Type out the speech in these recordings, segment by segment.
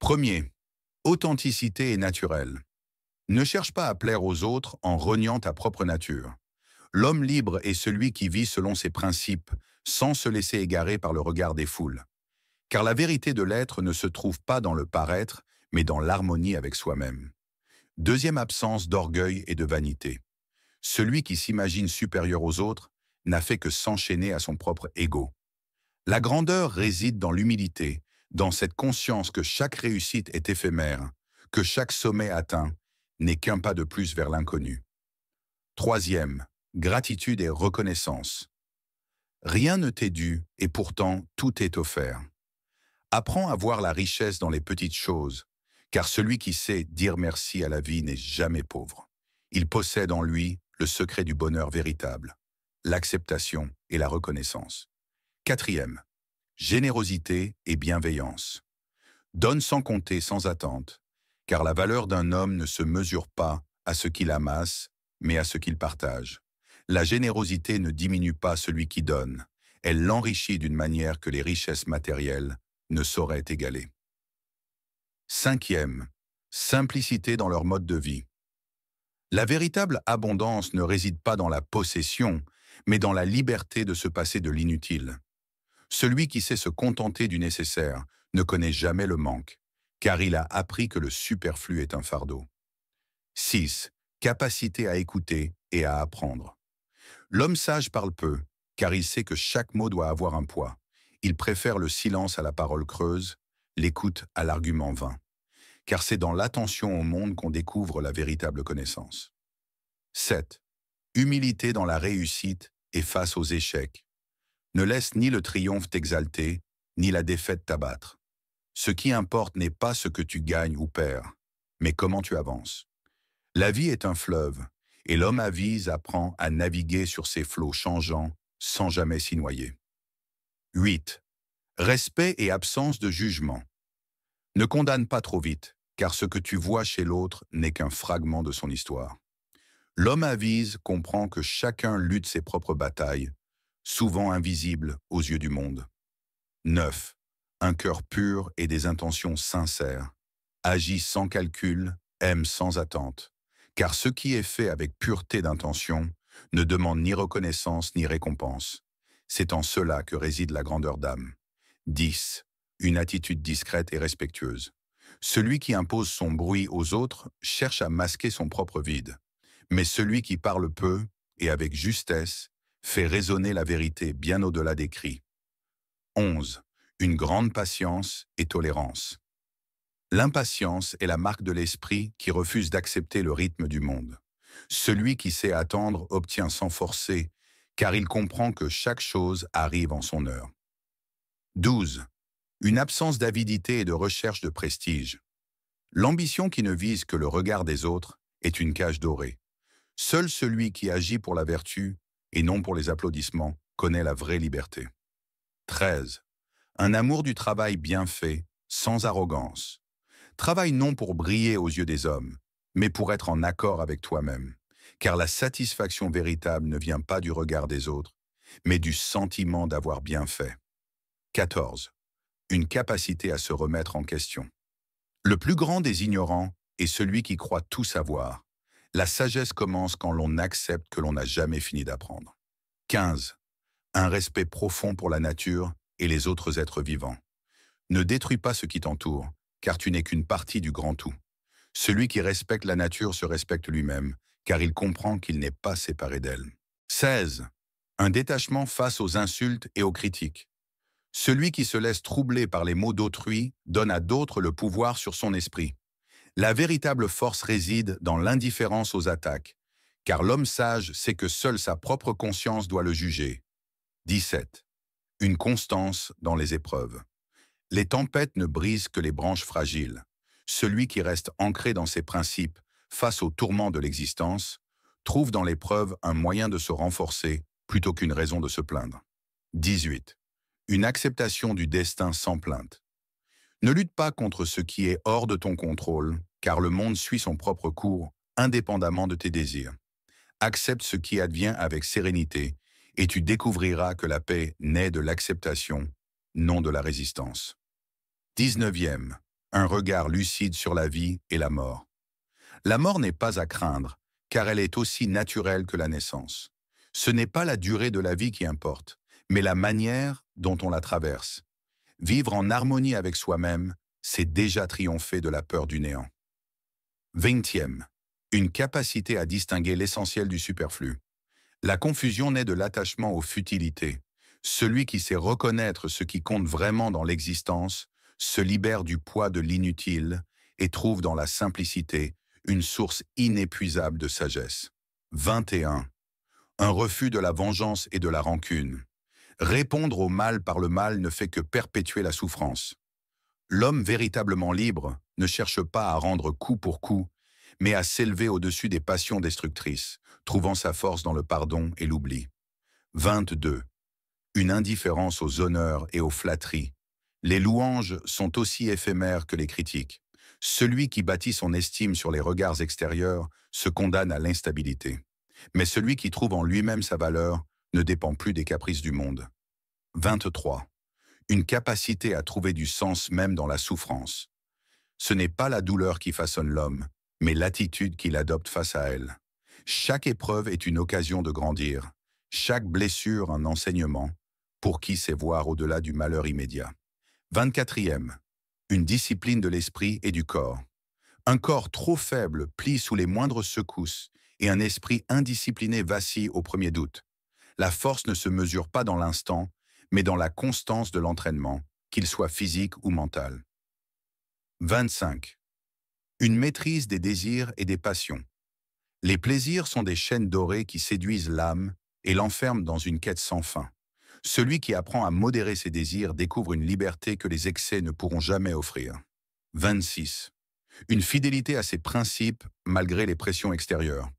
Premier, authenticité et naturel. Ne cherche pas à plaire aux autres en reniant ta propre nature. L'homme libre est celui qui vit selon ses principes, sans se laisser égarer par le regard des foules. Car la vérité de l'être ne se trouve pas dans le paraître, mais dans l'harmonie avec soi-même. Deuxième absence d'orgueil et de vanité. Celui qui s'imagine supérieur aux autres n'a fait que s'enchaîner à son propre ego. La grandeur réside dans l'humilité, dans cette conscience que chaque réussite est éphémère, que chaque sommet atteint n'est qu'un pas de plus vers l'inconnu. Troisième, gratitude et reconnaissance. Rien ne t'est dû et pourtant tout est offert. Apprends à voir la richesse dans les petites choses, car celui qui sait dire merci à la vie n'est jamais pauvre. Il possède en lui le secret du bonheur véritable, l'acceptation et la reconnaissance. Quatrième, générosité et bienveillance. Donne sans compter, sans attente, car la valeur d'un homme ne se mesure pas à ce qu'il amasse, mais à ce qu'il partage. La générosité ne diminue pas celui qui donne, elle l'enrichit d'une manière que les richesses matérielles ne sauraient égaler. Cinquième, simplicité dans leur mode de vie. La véritable abondance ne réside pas dans la possession, mais dans la liberté de se passer de l'inutile. Celui qui sait se contenter du nécessaire ne connaît jamais le manque, car il a appris que le superflu est un fardeau. 6. Capacité à écouter et à apprendre. L'homme sage parle peu, car il sait que chaque mot doit avoir un poids. Il préfère le silence à la parole creuse, l'écoute à l'argument vain. Car c'est dans l'attention au monde qu'on découvre la véritable connaissance. 7. Humilité dans la réussite et face aux échecs. Ne laisse ni le triomphe t'exalter, ni la défaite t'abattre. Ce qui importe n'est pas ce que tu gagnes ou perds, mais comment tu avances. La vie est un fleuve, et l'homme avise apprend à naviguer sur ses flots changeants sans jamais s'y noyer. 8. Respect et absence de jugement. Ne condamne pas trop vite, car ce que tu vois chez l'autre n'est qu'un fragment de son histoire. L'homme avise comprend que chacun lutte ses propres batailles, souvent invisibles aux yeux du monde. 9. Un cœur pur et des intentions sincères. Agis sans calcul, aime sans attente. Car ce qui est fait avec pureté d'intention ne demande ni reconnaissance ni récompense. C'est en cela que réside la grandeur d'âme. 10. Une attitude discrète et respectueuse. Celui qui impose son bruit aux autres cherche à masquer son propre vide. Mais celui qui parle peu, et avec justesse, fait résonner la vérité bien au-delà des cris. 11. Une grande patience et tolérance. L'impatience est la marque de l'esprit qui refuse d'accepter le rythme du monde. Celui qui sait attendre obtient sans forcer, car il comprend que chaque chose arrive en son heure. 12. Une absence d'avidité et de recherche de prestige. L'ambition qui ne vise que le regard des autres est une cage dorée. Seul celui qui agit pour la vertu, et non pour les applaudissements, connaît la vraie liberté. 13. Un amour du travail bien fait, sans arrogance. Travaille non pour briller aux yeux des hommes, mais pour être en accord avec toi-même, car la satisfaction véritable ne vient pas du regard des autres, mais du sentiment d'avoir bien fait. 14. Une capacité à se remettre en question. Le plus grand des ignorants est celui qui croit tout savoir. La sagesse commence quand l'on accepte que l'on n'a jamais fini d'apprendre. 15. Un respect profond pour la nature et les autres êtres vivants. Ne détruis pas ce qui t'entoure, car tu n'es qu'une partie du grand tout. Celui qui respecte la nature se respecte lui-même, car il comprend qu'il n'est pas séparé d'elle. 16. Un détachement face aux insultes et aux critiques. Celui qui se laisse troubler par les mots d'autrui donne à d'autres le pouvoir sur son esprit. La véritable force réside dans l'indifférence aux attaques, car l'homme sage sait que seule sa propre conscience doit le juger. 17. Une constance dans les épreuves. Les tempêtes ne brisent que les branches fragiles. Celui qui reste ancré dans ses principes face aux tourments de l'existence trouve dans l'épreuve un moyen de se renforcer plutôt qu'une raison de se plaindre. 18. Une acceptation du destin sans plainte. Ne lutte pas contre ce qui est hors de ton contrôle, car le monde suit son propre cours, indépendamment de tes désirs. Accepte ce qui advient avec sérénité, et tu découvriras que la paix naît de l'acceptation, non de la résistance. 19e. un regard lucide sur la vie et la mort. La mort n'est pas à craindre, car elle est aussi naturelle que la naissance. Ce n'est pas la durée de la vie qui importe, mais la manière dont on la traverse. Vivre en harmonie avec soi-même, c'est déjà triompher de la peur du néant. 20e. Une capacité à distinguer l'essentiel du superflu. La confusion naît de l'attachement aux futilités. Celui qui sait reconnaître ce qui compte vraiment dans l'existence se libère du poids de l'inutile et trouve dans la simplicité une source inépuisable de sagesse. 21. Un refus de la vengeance et de la rancune. Répondre au mal par le mal ne fait que perpétuer la souffrance. L'homme véritablement libre ne cherche pas à rendre coup pour coup, mais à s'élever au-dessus des passions destructrices, trouvant sa force dans le pardon et l'oubli. 22. Une indifférence aux honneurs et aux flatteries. Les louanges sont aussi éphémères que les critiques. Celui qui bâtit son estime sur les regards extérieurs se condamne à l'instabilité. Mais celui qui trouve en lui-même sa valeur ne dépend plus des caprices du monde. 23. Une capacité à trouver du sens même dans la souffrance. Ce n'est pas la douleur qui façonne l'homme, mais l'attitude qu'il adopte face à elle. Chaque épreuve est une occasion de grandir, chaque blessure un enseignement, pour qui sait voir au-delà du malheur immédiat. 24e. Une discipline de l'esprit et du corps. Un corps trop faible plie sous les moindres secousses et un esprit indiscipliné vacille au premier doute. La force ne se mesure pas dans l'instant, mais dans la constance de l'entraînement, qu'il soit physique ou mental. 25. Une maîtrise des désirs et des passions. Les plaisirs sont des chaînes dorées qui séduisent l'âme et l'enferment dans une quête sans fin. Celui qui apprend à modérer ses désirs découvre une liberté que les excès ne pourront jamais offrir. 26. Une fidélité à ses principes malgré les pressions extérieures.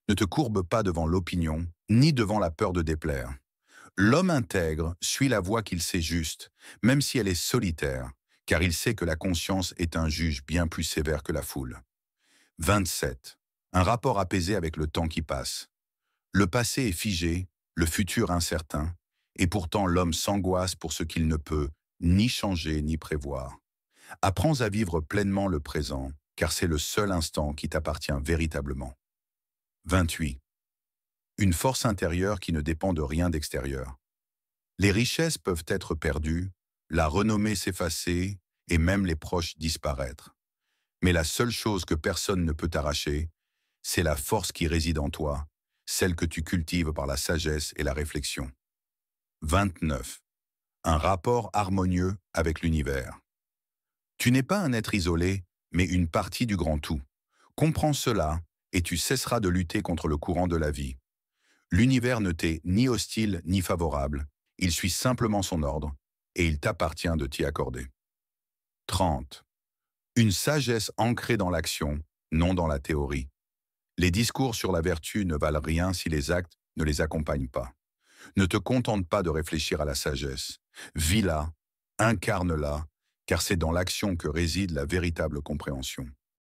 Ne te courbe pas devant l'opinion, ni devant la peur de déplaire. L'homme intègre suit la voie qu'il sait juste, même si elle est solitaire, car il sait que la conscience est un juge bien plus sévère que la foule. 27. Un rapport apaisé avec le temps qui passe. Le passé est figé, le futur incertain, et pourtant l'homme s'angoisse pour ce qu'il ne peut ni changer ni prévoir. Apprends à vivre pleinement le présent, car c'est le seul instant qui t'appartient véritablement. 28. Une force intérieure qui ne dépend de rien d'extérieur. Les richesses peuvent être perdues, la renommée s'effacer et même les proches disparaître. Mais la seule chose que personne ne peut arracher, c'est la force qui réside en toi, celle que tu cultives par la sagesse et la réflexion. 29. Un rapport harmonieux avec l'univers. Tu n'es pas un être isolé, mais une partie du grand tout. Comprends cela et tu cesseras de lutter contre le courant de la vie. L'univers ne t'est ni hostile ni favorable, il suit simplement son ordre, et il t'appartient de t'y accorder. 30. Une sagesse ancrée dans l'action, non dans la théorie. Les discours sur la vertu ne valent rien si les actes ne les accompagnent pas. Ne te contente pas de réfléchir à la sagesse. Vis-la, incarne-la, car c'est dans l'action que réside la véritable compréhension.